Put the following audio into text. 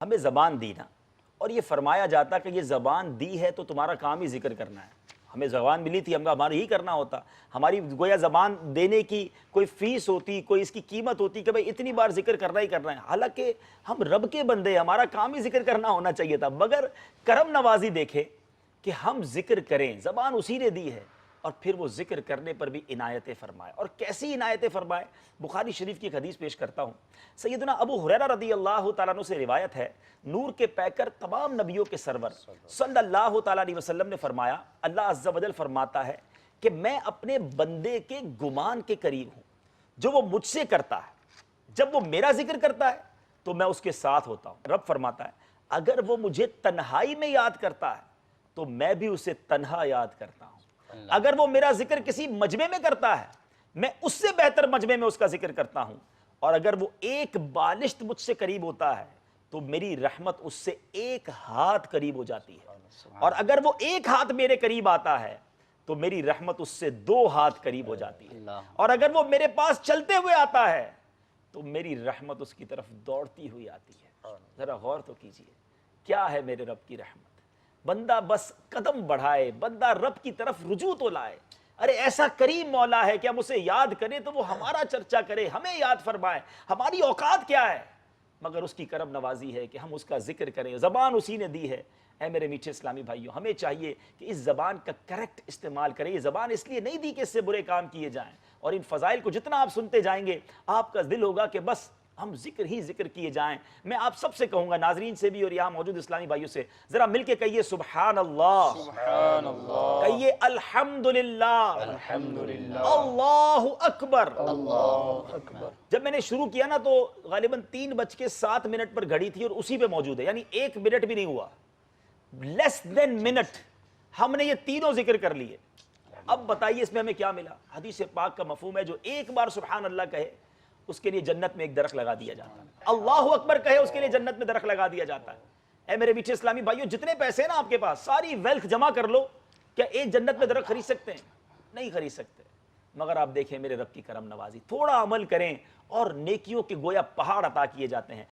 ہمیں زبان دی نا، اور یہ فرمایا جاتا کہ یہ زبان دی ہے تو تمہارا کام ہی ذکر کرنا ہے. ہمیں زبان ملی تھی، ہمارا ہی کرنا ہوتا. ہماری گویا زبان دینے کی کوئی فیس ہوتی، کوئی اس کی قیمت ہوتی کہ بھئی اتنی بار ذکر کرنا ہی کرنا ہے. حالانکہ ہم رب کے بندے، ہمارا کام ہی ذکر کرنا ہونا چاہیے تھا. مگر کرم نوازی دیکھے کہ ہم ذکر کریں، زبان اسی نے دی ہے، اور پھر وہ ذکر کرنے پر بھی عنایتیں فرمائے. اور کیسی عنایتیں فرمائے؟ بخاری شریف کی ایک حدیث پیش کرتا ہوں. سیدنا ابو ہریرہ رضی اللہ تعالیٰ عنہ سے روایت ہے، نور کے پیکر تمام نبیوں کے سرور صلی اللہ تعالیٰ علیہ وسلم نے فرمایا، اللہ عز و جل فرماتا ہے کہ میں اپنے بندے کے گمان کے قریب ہوں جو وہ مجھ سے کرتا ہے. جب وہ میرا ذکر کرتا ہے تو میں اس کے ساتھ ہوتا ہوں. رب فرماتا ہے اگر وہ مجھے تنہائی میں یاد کرتا ہے تو میں بھی اسے تنہا یاد کرتا ہوں. اگر وہ میرا ذکر کسی مجمع میں کرتا ہے میں اس سے بہتر مجمع میں اس کا ذکر کرتا ہوں. اور اگر وہ ایک بالشت مجھ سے قریب ہوتا ہے تو میری رحمت اس سے ایک ہاتھ قریب ہو جاتی ہے. اور اگر وہ ایک ہاتھ میرے قریب آتا ہے تو میری رحمت اس سے 2 ہاتھ قریب ہو جاتی ہے. اور اگر وہ میرے پاس چلتے ہوئے آتا ہے تو میری رحمت اس کی طرف دوڑتی ہوئی آتی ہے. ذرا غور تو کیجئے، کیا ہے میرے رب کی رحمت. بندہ بس قدم بڑھائے، بندہ رب کی طرف رجوع تو لائے. ارے ایسا کریم مولا ہے کہ ہم اسے یاد کریں تو وہ ہمارا چرچا کرے، ہمیں یاد فرمائے. ہماری اوقات کیا ہے؟ مگر اس کی کرم نوازی ہے کہ ہم اس کا ذکر کریں. زبان اسی نے دی ہے. اے میرے میٹھے اسلامی بھائیوں، ہمیں چاہیے کہ اس زبان کا کریکٹ استعمال کریں. یہ زبان اس لیے نہیں دی کہ اس سے برے کام کیے جائیں. اور ان فضائل کو جتنا آپ سنتے جائیں گے آپ کا دل ہوگا کہ بس ہم ذکر ہی ذکر کیے جائیں. میں آپ سب سے کہوں گا، ناظرین سے بھی اور یہاں موجود اسلامی بھائیوں سے، ذرا مل کے کہیے سبحان اللہ، سبحان اللہ، کہیے الحمدللہ، الحمدللہ، اللہ اکبر. اللہ اکبر. جب میں نے شروع کیا نا تو غالباً 3:07 پر گھڑی تھی اور اسی پہ موجود ہے، یعنی 1 منٹ بھی نہیں ہوا، لیس دین منٹ ہم نے یہ تینوں ذکر کر لیے. اب بتائیے اس میں ہمیں کیا ملا؟ حدیث پاک کا مفہوم ہے جو ایک بار سبحان اللہ کہے اس کے لیے جنت میں ایک درخت لگا دیا جاتا ہے. اللہ اکبر کہے اس کے لیے جنت میں درخت لگا دیا جاتا ہے. اے میرے میٹھے اسلامی بھائیوں، جتنے پیسے ہیں نا آپ کے پاس، ساری ویلتھ جمع کر لو، کیا ایک جنت میں درخت خرید سکتے ہیں؟ نہیں خرید سکتے. مگر آپ دیکھیں میرے رب کی کرم نوازی، تھوڑا عمل کریں اور نیکیوں کے گویا پہاڑ عطا کیے جاتے ہیں.